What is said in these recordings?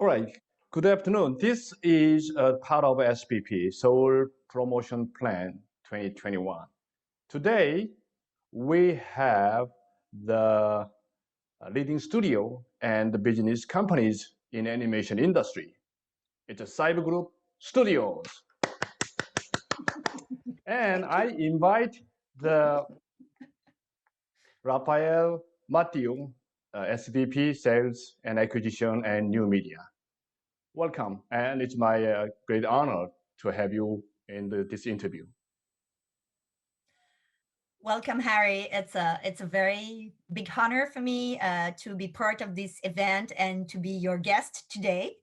All right. Good afternoon. This is a part of SPP, Seoul Promotion Plan 2021. Today, we have the leading studio and the business companies in animation industry. It's a cyber group studios. And I invite the Raphael Mateu, SVP Sales and Acquisition and New Media. Welcome, and it's my great honor to have you in this interview. Welcome, Harry. It's a very big honor for me to be part of this event and to be your guest today.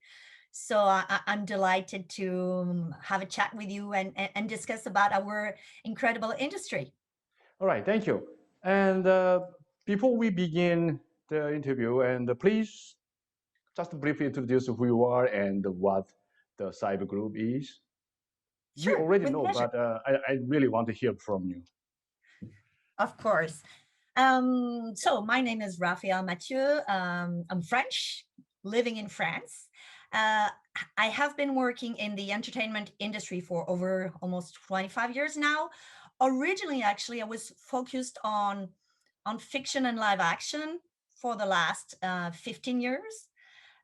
So I'm delighted to have a chat with you and discuss about our incredible industry. All right, thank you. And before we begin the interview, and please just briefly introduce who you are and what the cyber group is. Sure, We already with know, pleasure. but I really want to hear from you. Of course. So my name is Raphael Mateu. I'm French, living in France. Uh, I have been working in the entertainment industry for over almost 25 years now. Originally, actually, I was focused on fiction and live action for the last 15 years.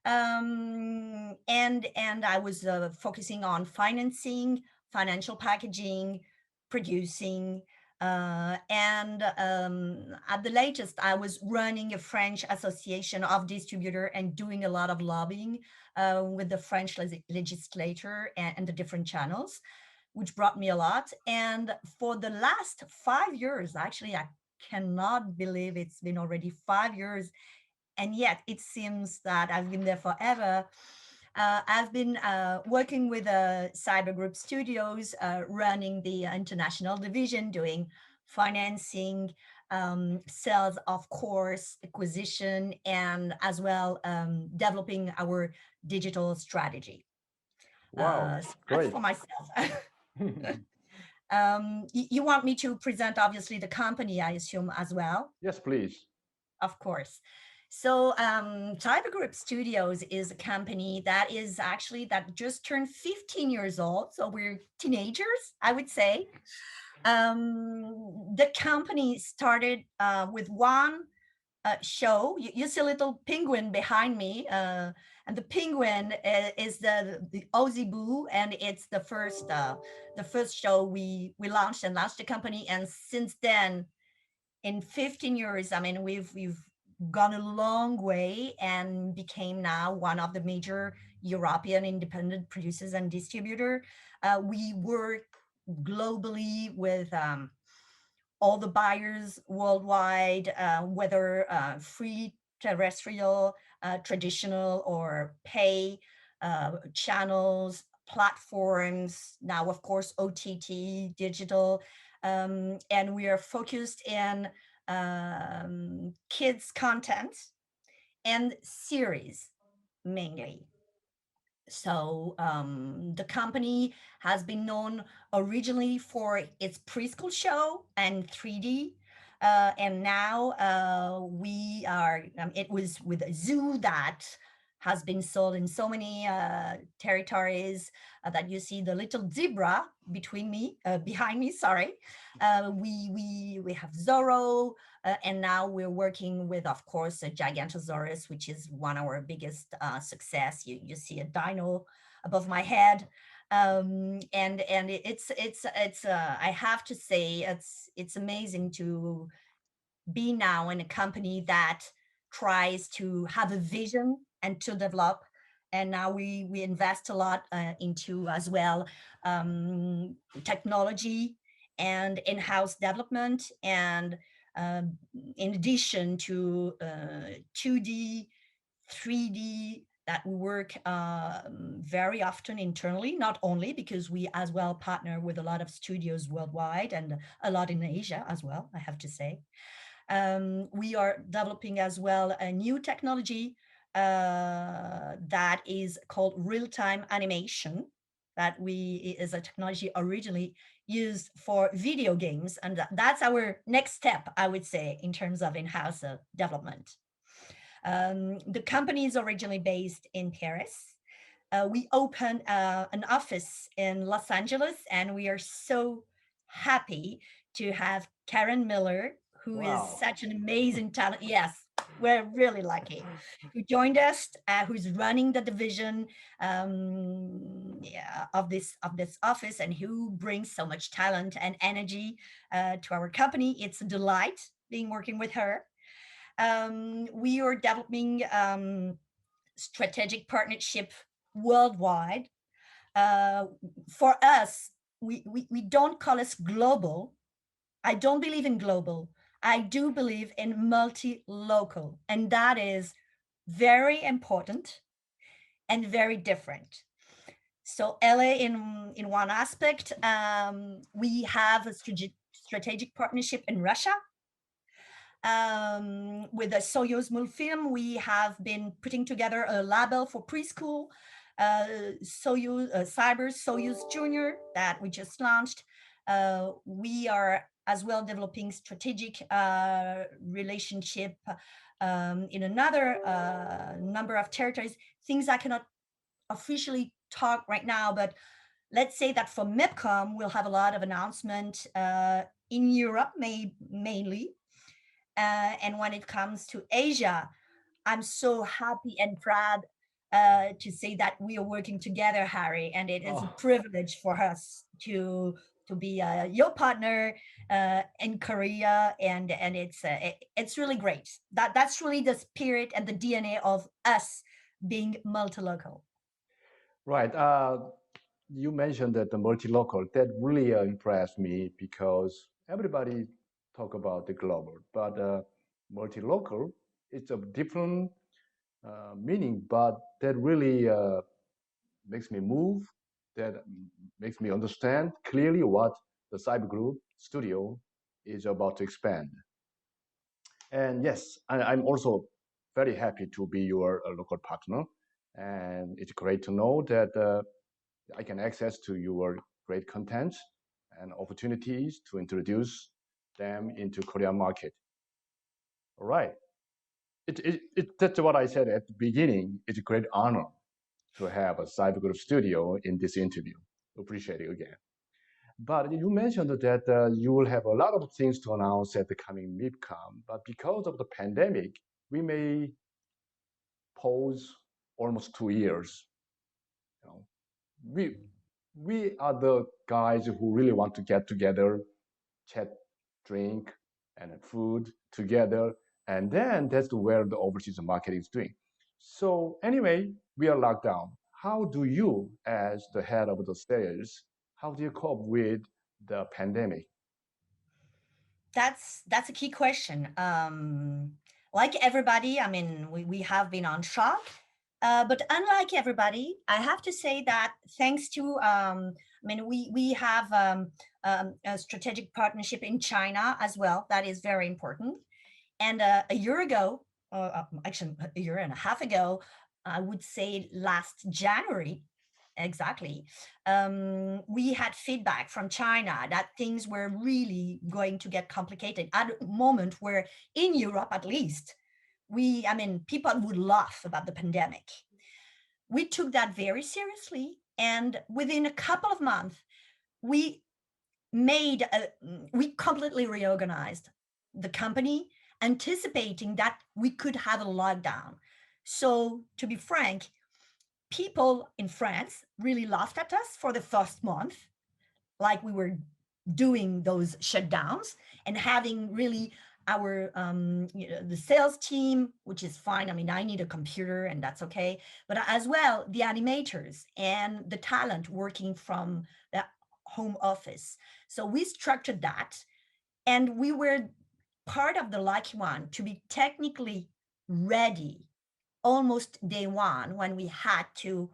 And I was focusing on financing, financial packaging, producing, and at the latest, I was running a French association of distributor and doing a lot of lobbying with the French legislature and the different channels, which brought me a lot. And for the last 5 years, actually, I cannot believe it's been already 5 years, and yet it seems that I've been there forever. I've been working with Cyber Group Studios, running the international division, doing financing, sales, of course, acquisition, and as well developing our digital strategy. Wow, So that's great. for myself. You want me to present, obviously, the company, I assume, as well? Yes, please. Of course. So Cyber Group Studios is a company that is actually that just turned 15 years old. So we're teenagers, I would say. The company started with one show. You see a little penguin behind me, and the penguin is the Aussie Boo, and it's the first show we launched the company. And since then, in 15 years, I mean, we've gone a long way and became now one of the major European independent producers and distributor. We work globally with all the buyers worldwide, whether free terrestrial, traditional, or pay channels, platforms, now of course OTT, digital, and we are focused in kids content and series mainly. So the company has been known originally for its preschool show and 3D. And now it was with a zoo that has been sold in so many territories that you see the little zebra behind me, sorry. We have Zorro, and now we're working with, of course, a Gigantosaurus, which is one of our biggest success. You see a dino above my head, and it's I have to say it's amazing to be now in a company that tries to have a vision and to develop. And now we invest a lot into as well technology and in-house development, and in addition to 2D, 3D, that we work very often internally, not only because we as well partner with a lot of studios worldwide and a lot in Asia as well, I have to say. We are developing as well a new technology that is called real-time animation, that is a technology originally used for video games, and that's our next step, I would say, in terms of in-house development. The company is originally based in Paris. We opened an office in Los Angeles, and we are so happy to have Karen Miller, who is Wow. such an amazing talent. Yes, we're really lucky. Who joined us, who's running the division yeah, of this office, and who brings so much talent and energy to our company. It's a delight being working with her. We are developing strategic partnership worldwide. For us, we don't call us global. I don't believe in global. I do believe in multi-local, and that is very important and very different. So LA in one aspect, we have a strategic partnership in Russia. With the Soyuz Mulfilm, we have been putting together a label for preschool, Soyuz Cyber Soyuz Junior that we just launched. We are as well developing strategic relationship in another number of territories. Things I cannot officially talk right now, but let's say that for MIPCOM, we'll have a lot of announcement in Europe, mainly. And when it comes to Asia, I'm so happy and proud to say that we are working together, Harry, and it is a Oh, privilege for us to be your partner in Korea, and it's really great. That's really the spirit and the DNA of us being multi-local. right. You mentioned that the multi-local, that really impressed me because everybody talk about the global, but multi-local, it's a different meaning, but that really makes me move, that makes me understand clearly what the Cyber Group Studio is about to expand. And yes, I'm also very happy to be your local partner. And it's great to know that I can access to your great content and opportunities to introduce them into Korean market. All right. That's what I said at the beginning. It's a great honor to have a Cyber Group Studio in this interview. Appreciate it again. But you mentioned that you will have a lot of things to announce at the coming MIPCOM. But because of the pandemic, we may pause almost 2 years. You know, we we are the guys who really want to get together, chat, drink, and food together, and then that's where the overseas market is doing. So anyway, we are locked down. How do you, as the head of the sales, how do you cope with the pandemic? That's a key question. Like everybody, I mean, we have been on shock, but unlike everybody, I have to say that thanks to, I mean, we have a strategic partnership in China as well. That is very important. And a year ago, actually a year and a half ago, I would say last January, exactly, we had feedback from China that things were really going to get complicated at a moment where in Europe, at least, I mean, people would laugh about the pandemic. We took that very seriously. And within a couple of months, we we completely reorganized the company, anticipating that we could have a lockdown. So to be frank, people in France really laughed at us for the first month, like we were doing those shutdowns and having really our the sales team, which is fine. I mean, I need a computer and that's okay, but as well the animators and the talent working from the home office. So we structured that, and we were part of the lucky one to be technically ready almost day one, when we had to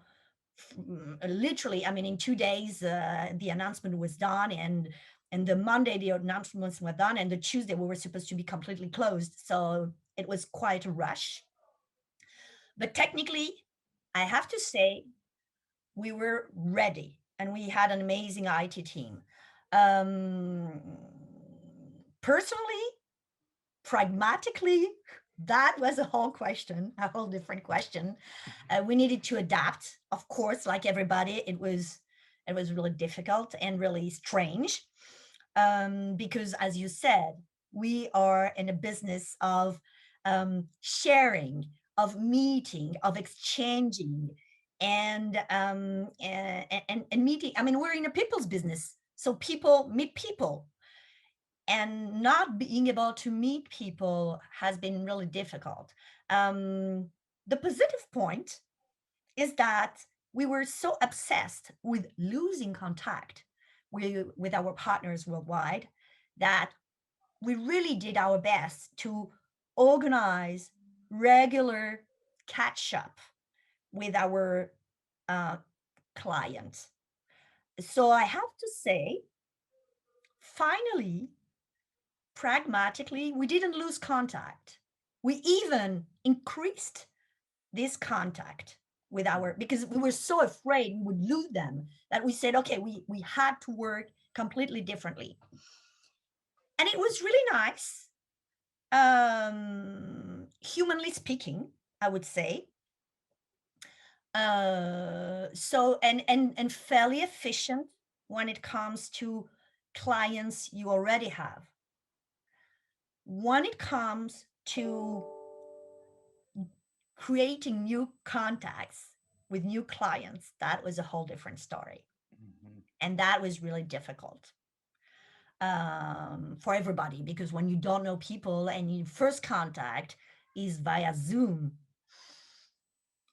literally, I mean, in 2 days, the announcement was done, and the Monday the announcements were done, and the Tuesday we were supposed to be completely closed. So it was quite a rush. But technically, I have to say, we were ready, and we had an amazing IT team. Um, Personally, pragmatically, that was a whole question, a whole different question. We needed to adapt, of course, like everybody. It was really difficult and really strange, because, as you said, we are in a business of sharing, of meeting, of exchanging, and meeting. I mean, we're in a people's business, so people meet people, and not being able to meet people has been really difficult. The positive point is that we were so obsessed with losing contact with our partners worldwide that we really did our best to organize regular catch up with our clients. So I have to say, finally, pragmatically, we didn't lose contact. We even increased this contact with our, because we were so afraid we would lose them, that we said, okay, we had to work completely differently. And it was really nice, humanly speaking, I would say. So and fairly efficient when it comes to clients you already have. When it comes to creating new contacts with new clients, that was a whole different story. Mhm. And that was really difficult, for everybody, because when you don't know people and your first contact is via Zoom,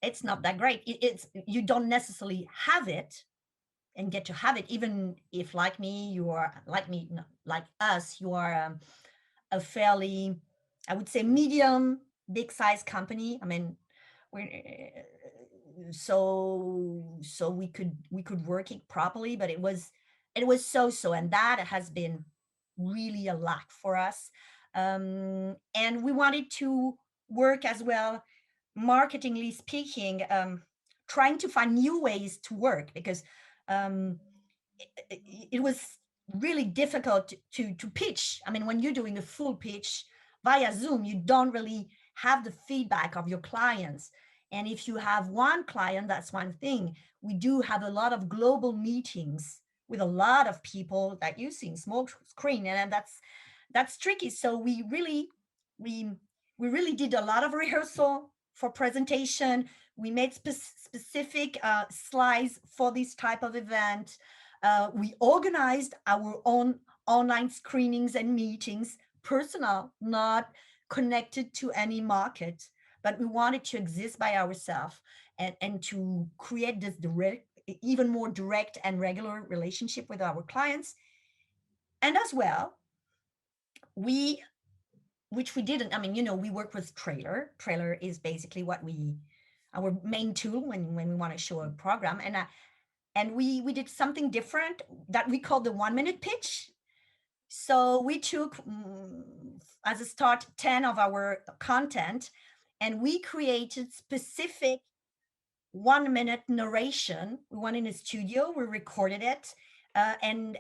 it's not that great. It's, you don't necessarily have it and get to have it, even if, like me, you are like me, no, like us, you are a fairly, I would say, medium, big size company. I mean, we're so we could work it properly, but it was so, and that has been really a lack for us. And we wanted to work as well, marketingly speaking, trying to find new ways to work, because um, it was really difficult to pitch. I mean, when you're doing a full pitch via Zoom, you don't really have the feedback of your clients. And if you have one client, that's one thing. We do have a lot of global meetings with a lot of people that you see in small screen, and that's tricky. So we we really did a lot of rehearsal for presentation. We made specific slides for this type of event. We organized our own online screenings and meetings, personal, not connected to any market, but we wanted to exist by ourselves, and to create this direct, even more direct and regular relationship with our clients. And as well, we, which we didn't, I mean, we work with Trailer. Trailer is basically our main tool when we want to show a program. And we did something different that we call the 1 minute pitch. So we took, as a start, 10 of our content, and we created specific 1 minute narration. We went in a studio, we recorded it, and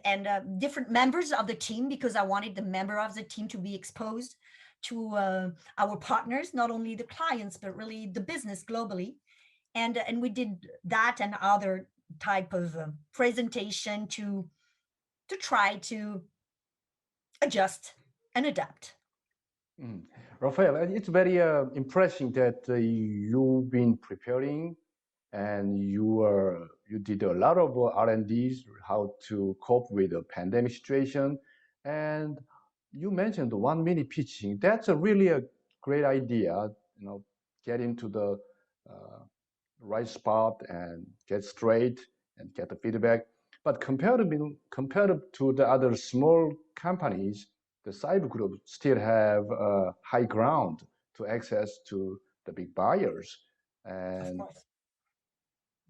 different members of the team, because I wanted the member of the team to be exposed to our partners, not only the clients, but really the business globally. And we did that and other type of presentation to try to adjust and adapt. Mm. Raphael, it's very impressive that you've been preparing and you did a lot of R&Ds how to cope with the pandemic situation. And you mentioned the 1 minute pitching. That's a really a great idea. Get into the uh, right spot and get straight and get the feedback. But compared to the other small companies, the cyber group still have high ground to access to the big buyers. Of And course.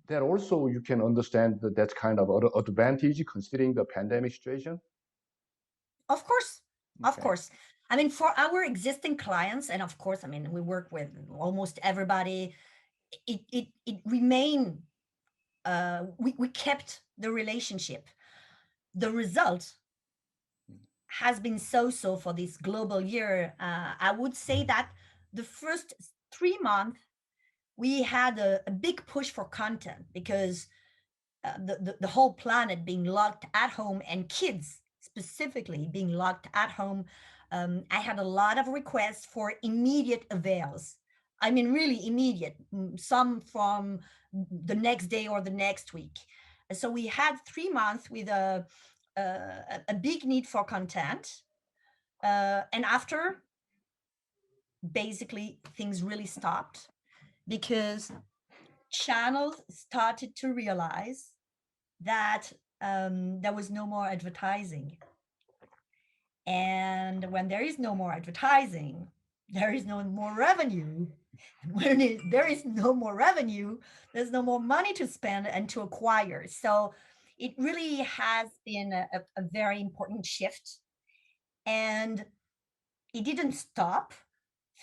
that also you can understand that that's kind of advantage considering the pandemic situation. Of course. Of Okay. course. I mean, for our existing clients, and of course, I mean, we work with almost everybody. It remained. We kept the relationship. The result has been so for this global year. I would say that the first 3 months, we had a big push for content because the whole planet being locked at home and kids specifically being locked at home, I had a lot of requests for immediate avails. I mean, really immediate, some from the next day or the next week. So we had 3 months with a big need for content. And after, basically, things really stopped because channels started to realize that there was no more advertising. And when there is no more advertising, there is no more revenue. And when there is no more revenue, there's no more money to spend and to acquire. So it really has been a very important shift. And it didn't stop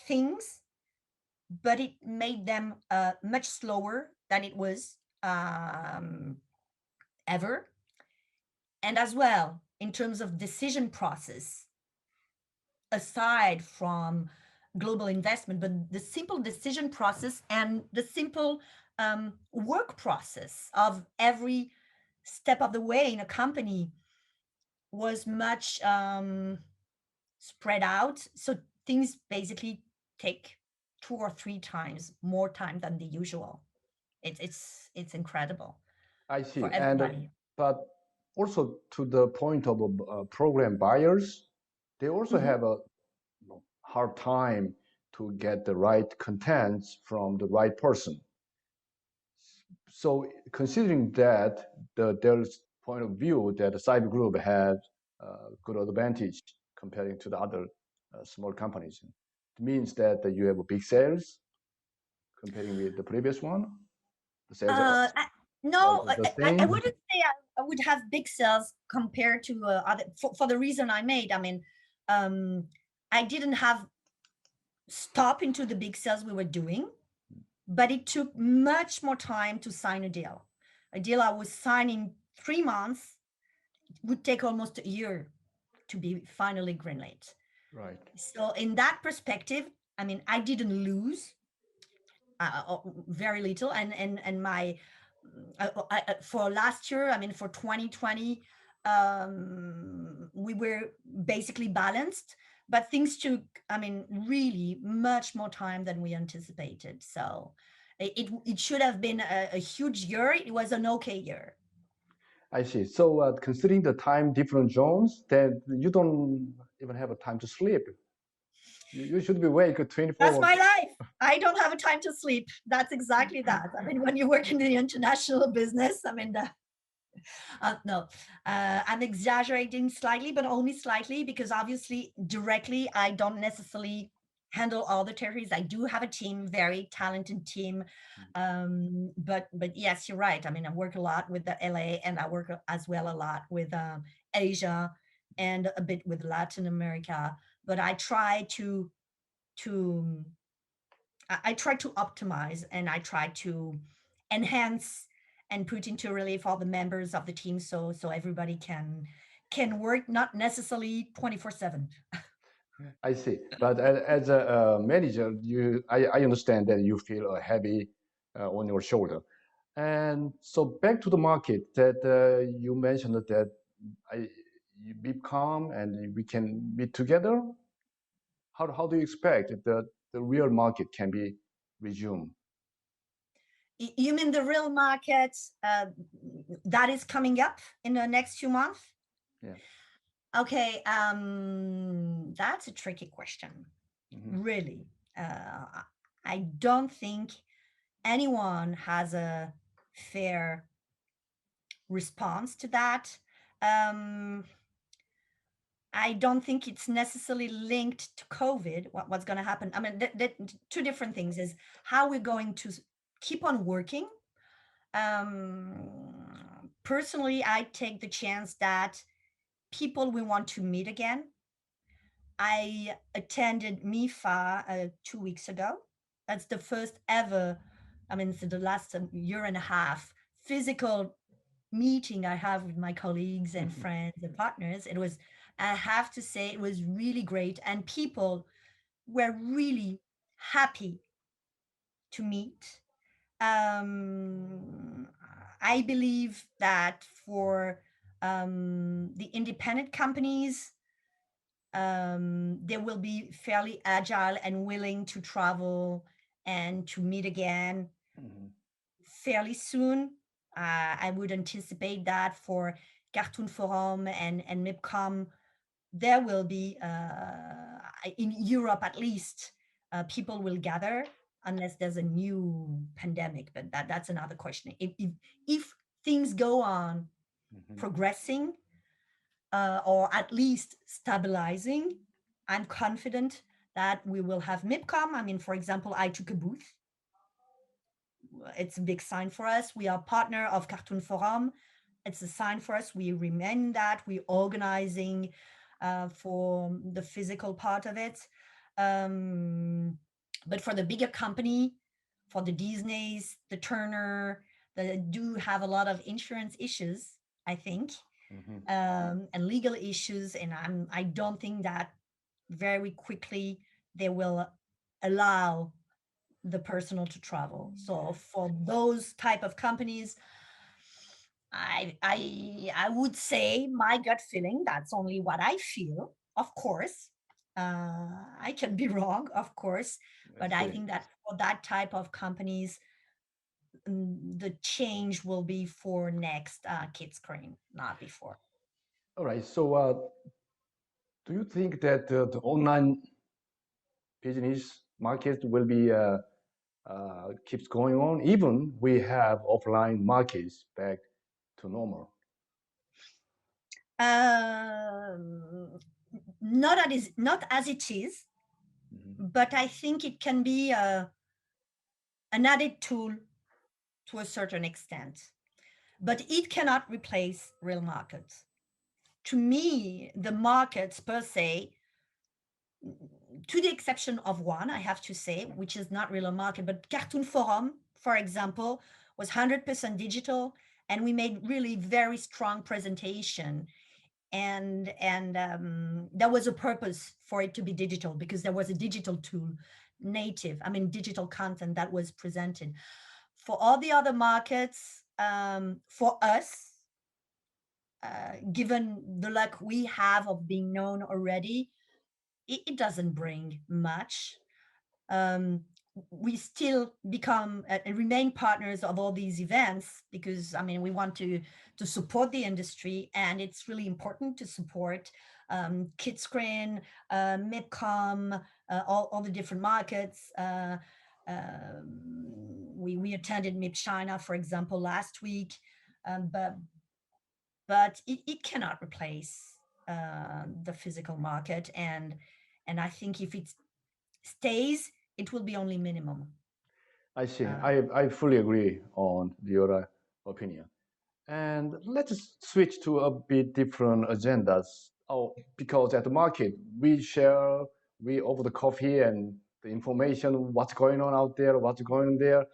things, but it made them much slower than it was ever. And as well, in terms of decision process, aside from global investment, but the simple decision process and the simple work process of every step of the way in a company was much spread out. So things basically take 2 or 3 times more time than the usual. It's incredible I see. for And everybody. but also to the point of program buyers, they also Mhm. have a hard time to get the right contents from the right person. So considering that, there's point of view that the cyber group has good advantage comparing to the other small companies. It means that you have a big sales comparing with the previous one. The sales are No, the I same. wouldn't say I would have big sales compared to other for the reason I made. I mean, I didn't have stop into the big sales we were doing, but it took much more time to sign a deal. A deal I was signing 3 months would take almost a year to be finally greenlit. Right. So in that perspective, I mean, I didn't lose very little, and my for last year, I mean, for 2020, we were basically balanced, but things took, I mean, really much more time than we anticipated. So it should have been a huge year. It was an okay year. I see. So considering the time different zones, then you don't even have a time to sleep. You should be awake That's 24. my life. I don't have a time to sleep. That's exactly that. I mean, when you work in the international business, I mean, no, I'm exaggerating slightly, but only slightly, because obviously directly I don't necessarily handle all the territories. I do have a team, very talented team. But yes, you're right. I mean, I work a lot with the LA, and I work as well a lot with Asia and a bit with Latin America. But to I try to optimize, and I try to enhance and put into relief all the members of the team, so everybody can work not necessarily 24/7. I see. But as a manager, I understand that you feel heavy on your shoulder. And so back to the market that you mentioned that you be calm and we can meet together. How do you expect that the real market can be resumed? You mean the real market that is coming up in the next few months? Yeah. Okay, that's a tricky question. Really. I don't think anyone has a fair response to that. I don't think it's necessarily linked to COVID, what's going to happen. I mean, two different things is how we're going to keep on working. Personally, I take the chance that people will want to meet again. I attended MIFA 2 weeks ago. That's the first ever, I mean, for the last year and a half, physical meeting I have with my colleagues and friends and partners. It was, I have to say, it was really great. And people were really happy to meet. I believe that for the independent companies, they will be fairly agile and willing to travel and to meet again fairly soon. I would anticipate that for Cartoon Forum and MIPCOM, there will be, in Europe at least, people will gather unless there's a new pandemic, but that's another question. If things go on progressing, or at least stabilizing, I'm confident that we will have MIPCOM. I mean, for example, I took a booth. It's a big sign for us. We are partner of Cartoon Forum. It's a sign for us. We remain that. We're organizing for the physical part of it. But for the bigger company, for the Disneys, the Turner, that do have a lot of insurance issues, I think, and legal issues. And I don't think that very quickly they will allow the personal to travel. So for those type of companies, I would say my gut feeling, that's only what I feel, of course. I can be wrong, of course, but I think that for that type of companies, the change will be for next Kids Screen, not before. All right. So, do you think that the online business market will be keeps going on, even we have offline markets back to normal? Not as it is, but I think it can be an added tool to a certain extent, but it cannot replace real markets. To me, the markets per se, to the exception of one, I have to say, which is not real market, but Cartoon Forum, for example, was 100% digital, and we made really very strong presentation. And there was a purpose for it to be digital because there was a digital tool native, I mean, digital content that was presented. For all the other markets, for us, given the luck we have of being known already, it doesn't bring much. We still become and remain partners of all these events because, I mean, we want to support the industry, and it's really important to support Kids Screen, MIPCOM, all the different markets. We attended MIP China, for example, last week, but it cannot replace the physical market, and I think if it stays, it will be only minimum. I see. I fully agree on your opinion. And let's switch to a bit different agendas. Oh, because at the market, we over the coffee and the information, what's going on out there, what's going on there.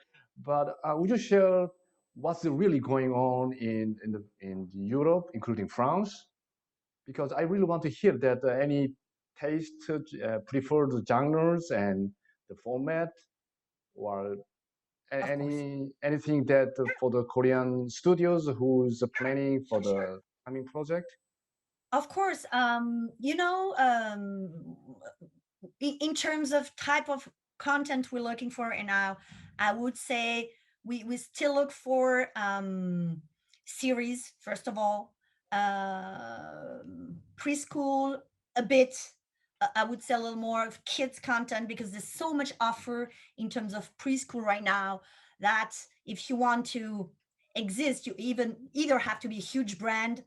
But would you share what's really going on in Europe, including France? Because I really want to hear that any taste, preferred genres and the format, or anything that for the Korean studios who's planning for the coming project? Of course, in terms of type of content we're looking for, and I would say we still look for series, first of all, preschool a bit. I would say a little more of kids content because there's so much offer in terms of preschool right now that if you want to exist, you either have to be a huge brand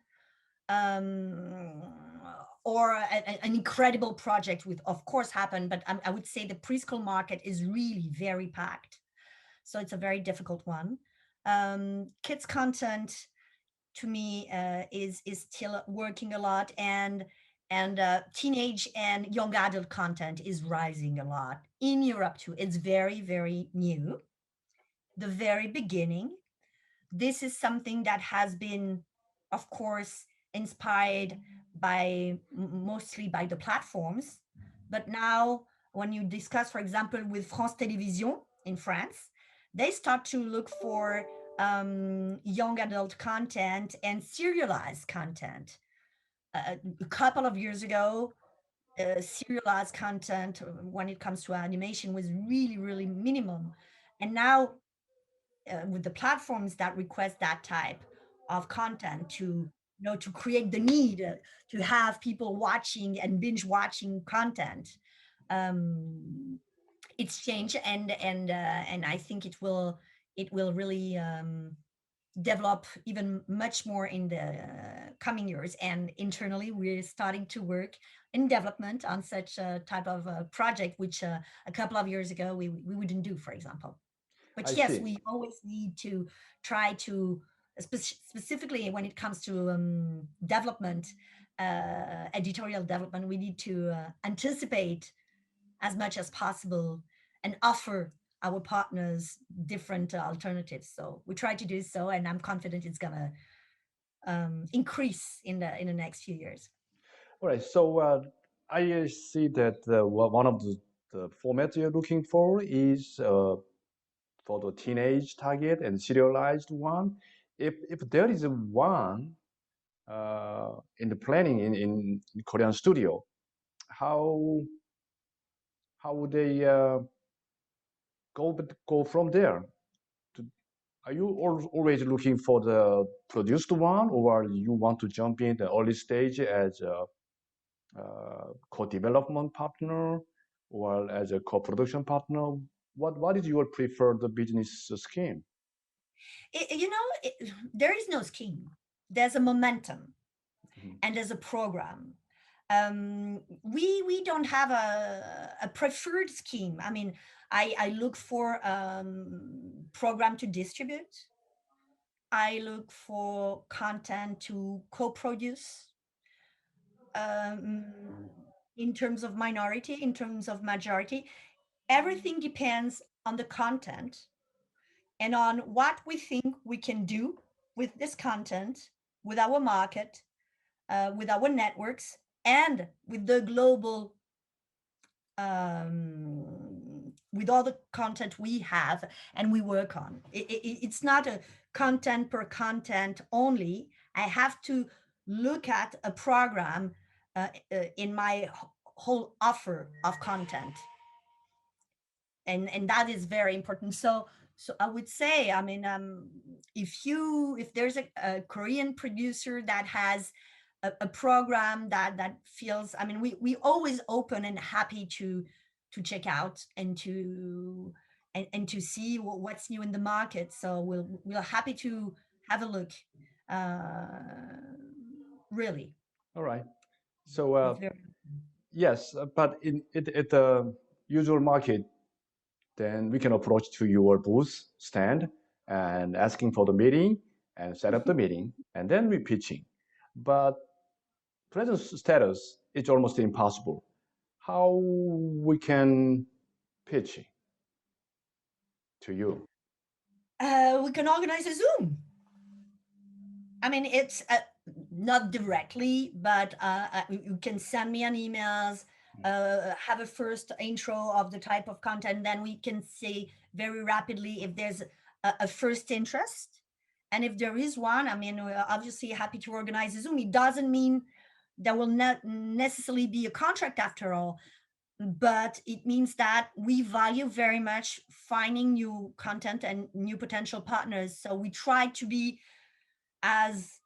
or an incredible project with, of course, happen. But I would say the preschool market is really very packed. So it's a very difficult one. Kids content to me is still working a lot, and teenage and young adult content is rising a lot in Europe too. It's very, very new. The very beginning. This is something that has been, of course, inspired by mostly by the platforms, but now when you discuss, for example, with France Télévisions in France, they start to look for young adult content and serialized content. A couple of years ago, serialized content when it comes to animation was really, really minimum. And now, with the platforms that request that type of content to to create the need to have people watching and binge watching content, it's changed, and I think it will really develop even much more in the coming years. And internally, we're starting to work in development on such a type of project, which a couple of years ago we wouldn't do, for example. But I yes, see. we always need to try to, specifically when it comes to development, editorial development, we need to anticipate as much as possible and offer our partners different alternatives. So we try to do so, and I'm confident it's gonna increase in the next few years. All right. So I see that one of the formats you're looking for is for the teenage target and serialized one. If there is a one in the planning in Korean studio, how would they go from there? To, are you always looking for the produced one, or you want to jump in the early stage as a co-development partner or as a co-production partner? What is your preferred business scheme? There is no scheme. There's a momentum Mhm. and there's a program. We don't have a preferred scheme. I mean, I look for program to distribute. I look for content to co-produce. In terms of minority, in terms of majority, everything depends on the content and on what we think we can do with this content, with our market, with our networks, and with the global, with all the content we have and we work on. It's not a content per content only. I have to look at a program in my whole offer of content, and that is very important. So I would say, I mean, if there's a Korean producer that has a program that feels, I mean, we always open and happy to check out and to see what's new in the market. So we're happy to have a look. Really, All right. So it's very. yes, but at the usual market, then we can approach to your booth stand and asking for the meeting and set up the meeting, and then we pitching. But present status, it's almost impossible. How we can pitch to you? We can organize a Zoom. I mean, it's not directly, but you can send me an emails, have a first intro of the type of content, then we can see very rapidly if there's a first interest. And if there is one, I mean, we're obviously happy to organize a Zoom. It doesn't mean there will not necessarily be a contract after all, but it means that we value very much finding new content and new potential partners. So we try to be as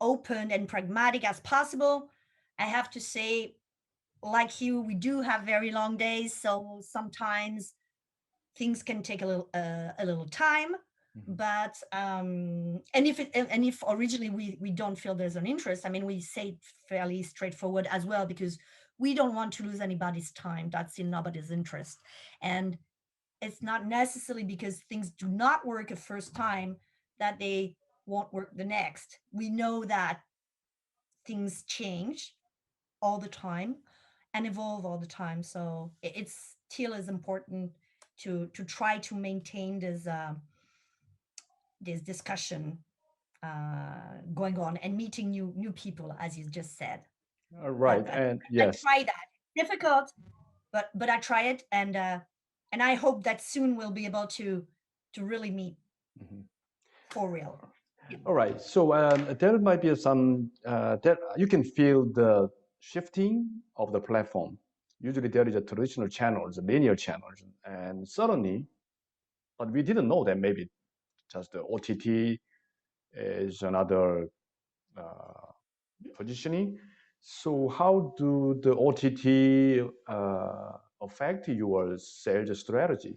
open and pragmatic as possible. I have to say, like you, we do have very long days, so sometimes things can take a little time. Mhm. But and if originally we don't feel there's an interest, I mean, we say it fairly straightforward as well, because we don't want to lose anybody's time. That's in nobody's interest. And it's not necessarily because things do not work a first time that they won't work the next. We know that things change all the time and evolve all the time. So it's still as important to try to maintain this discussion going on and meeting new people, as you just said. Right, I, and I yes, try that. Difficult, but I try it, and I hope that soon we'll be able to really meet for real. All right. So there might be some that you can feel the shifting of the platform. Usually there is a traditional channels, linear channels, and suddenly, but we didn't know that maybe just the OTT is another positioning. So how do the OTT affect your sales strategy?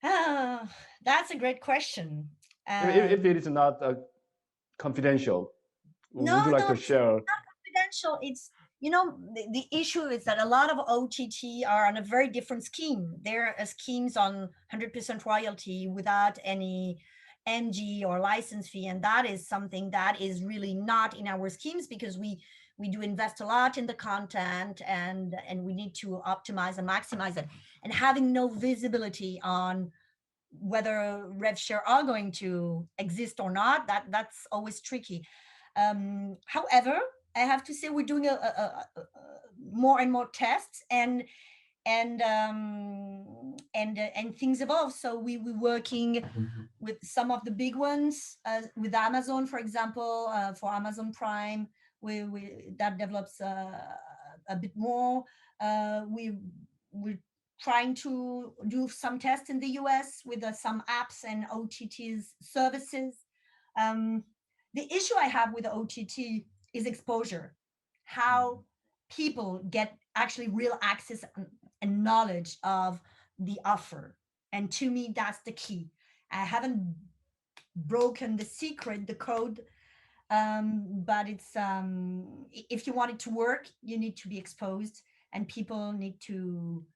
That's a great question. If it is not confidential, No, would you like to it's share? not confidential. It's, the issue is that a lot of OTT are on a very different scheme. They're schemes on 100% royalty without any MG or license fee, and that is something that is really not in our schemes, because we do invest a lot in the content, and we need to optimize and maximize it. And having no visibility on whether rev share are going to exist or not, that's always tricky. However, I have to say we're doing a more and more tests, and things evolve. So we're working with some of the big ones, with Amazon, for example, for Amazon Prime. We that develops a bit more. We're trying to do some tests in the US with some apps and OTTs services. The issue I have with OTT is exposure, how people get actually real access and knowledge of the offer. And to me, that's the key. I haven't broken the secret, the code, but it's if you want it to work, you need to be exposed, and people need to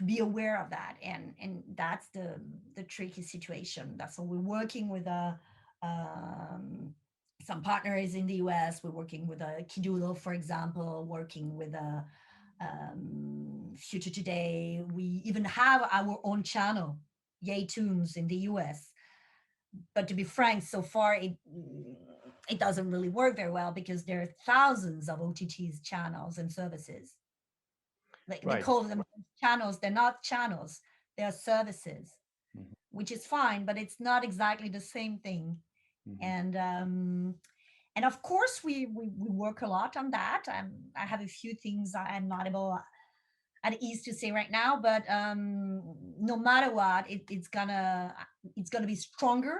be aware of that, and that's the tricky situation. That's why we're working with some partners in the US. We're working with a Kidulo, for example, working with a Future Today. We even have our own channel, YOON, in the US. But to be frank, so far it doesn't really work very well, because there are thousands of OTTs channels and services. They Right. call them channels. They're not channels. They are services, which is fine, but it's not exactly the same thing. And of course, we work a lot on that. I have a few things I'm not able at ease to say right now, but no matter what, it's gonna be stronger.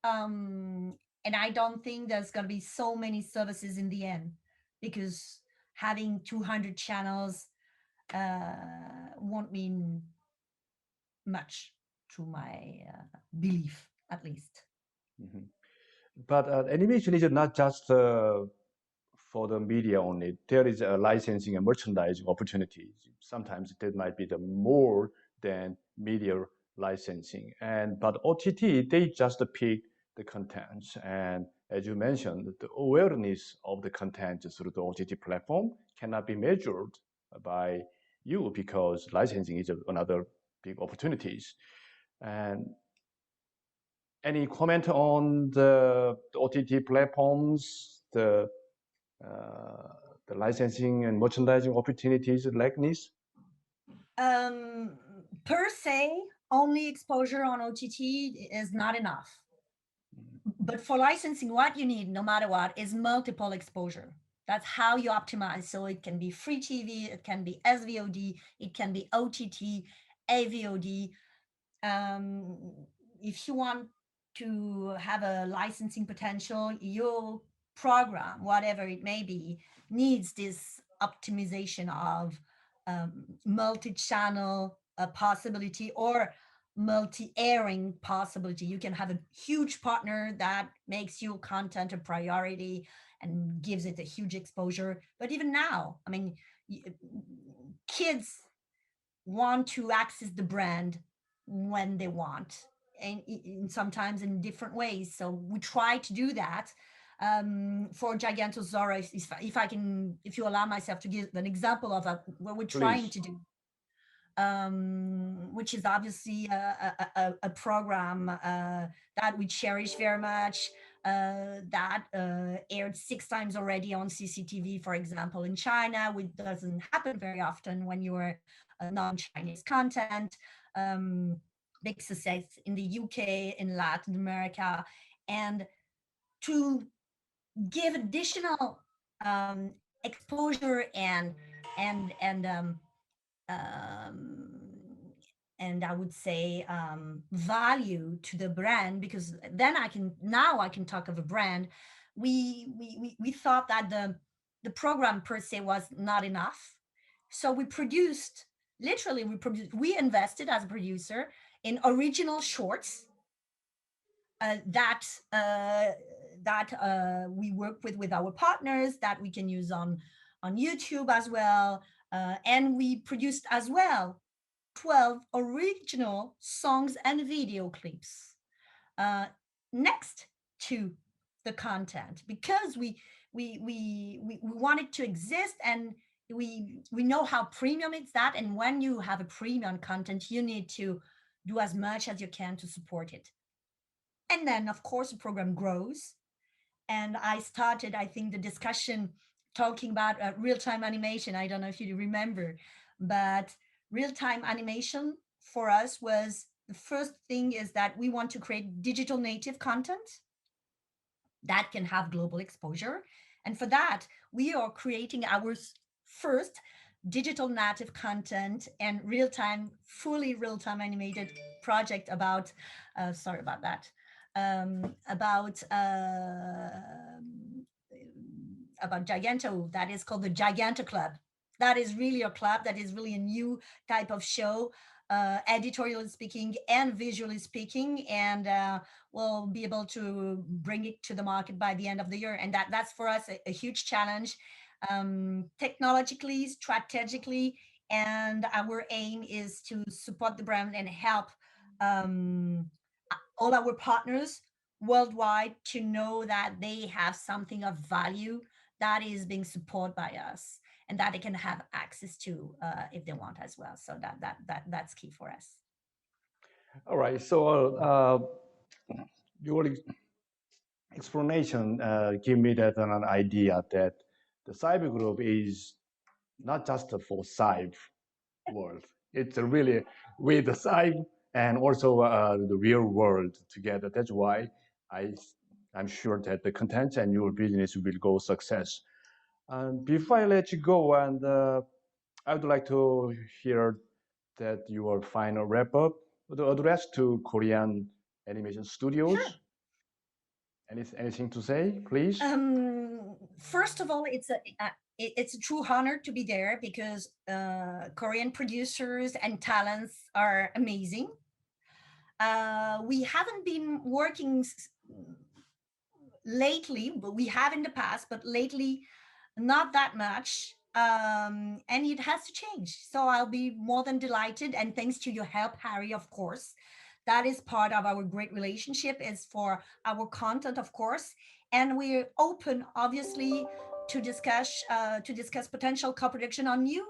And I don't think there's gonna be so many services in the end, because having 200 channels won't mean much, to my belief, at least. But animation is not just for the media only. There is a licensing and merchandising opportunities. Sometimes there might be the more than media licensing. But OTT, they just pick the contents. And as you mentioned, the awareness of the content through the OTT platform cannot be measured by you, because licensing is another big opportunities. And any comment on the OTT platforms, the licensing and merchandising opportunities like this? Per se, only exposure on OTT is not enough. But for licensing, what you need, no matter what, is multiple exposure. That's how you optimize. So it can be free TV, it can be SVOD, it can be OTT, AVOD. If you want to have a licensing potential, your program, whatever it may be, needs this optimization of multi-channel possibility, or multi-airing possibility. You can have a huge partner that makes your content a priority and gives it a huge exposure. But even now, I mean, kids want to access the brand when they want, and sometimes in different ways. So we try to do that. For Gigantosaurus, if you allow myself to give an example of what we're trying to do, which is obviously a program that we cherish very much. that aired 6 times already on CCTV, for example, in China, which doesn't happen very often when you're non-Chinese content. Big success in the UK, in Latin America, and to give additional exposure and and and um, um, and I would say value to the brand, because then I can talk of a brand. We thought that the program per se was not enough, so we invested as a producer in original shorts that we work with our partners, that we can use on YouTube as well, and we produced as well 12 original songs and video clips next to the content, because we want it to exist, and we know how premium it's that, and when you have a premium content, you need to do as much as you can to support it. And then, of course, the program grows. And I started, I think, the discussion talking about real-time animation. I don't know if you remember, but real-time animation for us was, the first thing is that we want to create digital native content that can have global exposure. And for that, we are creating our first digital native content and fully real-time animated project about, sorry about that, about Giganto, that is called the Giganto Club. That is really a club, that is really a new type of show, editorially speaking and visually speaking, and we'll be able to bring it to the market by the end of the year. And that's for us a huge challenge, technologically, strategically, and our aim is to support the brand and help all our partners worldwide to know that they have something of value that is being supported by us, and that they can have access to if they want as well. So that's key for us. All right. So your explanation give me that an idea that the cyber group is not just for cyber world. It's really with the cyber and also the real world together. That's why I'm sure that the content and your business will go success. And before I let you go, and I would like to hear that your final wrap up, the address to Korean animation studios. Sure. Anything to say, please? First of all, it's a true honor to be there, because Korean producers and talents are amazing. We haven't been working lately, but we have in the past, but lately not that much. And it has to change. So I'll be more than delighted. And thanks to your help, Harry, of course. That is part of our great relationship, is for our content, of course. And we're open, obviously, to discuss potential co-production on new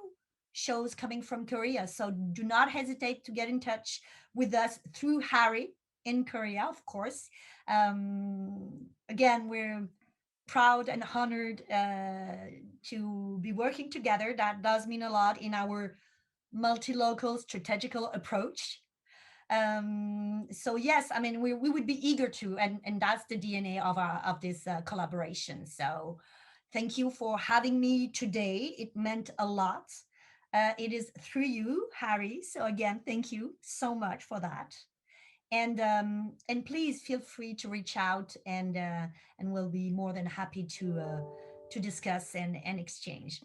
shows coming from Korea. So do not hesitate to get in touch with us through Harry in Korea, of course. Again, we're proud and honored to be working together. That does mean a lot in our multi-local strategical approach. So yes, I mean, we would be eager to, and that's the DNA of this collaboration. So thank you for having me today. It meant a lot. It is through you, Harry. So again, thank you so much for that. And please feel free to reach out, and we'll be more than happy to discuss and exchange.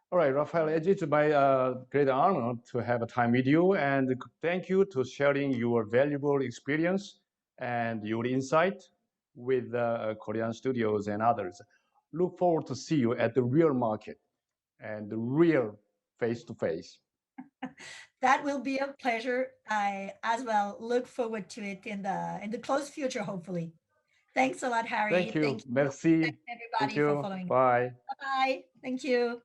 All right, Raphael, it's my great honor to have a time with you, and thank you to sharing your valuable experience and your insight with Korean studios and others. Look forward to see you at the real market and the real face-to-face. That will be a pleasure. I as well look forward to it in the close future, hopefully. Thanks a lot, Harry. Thank you. Thank you. Merci. Thanks everybody Thank you. for following. Bye. Bye-bye. Thank you.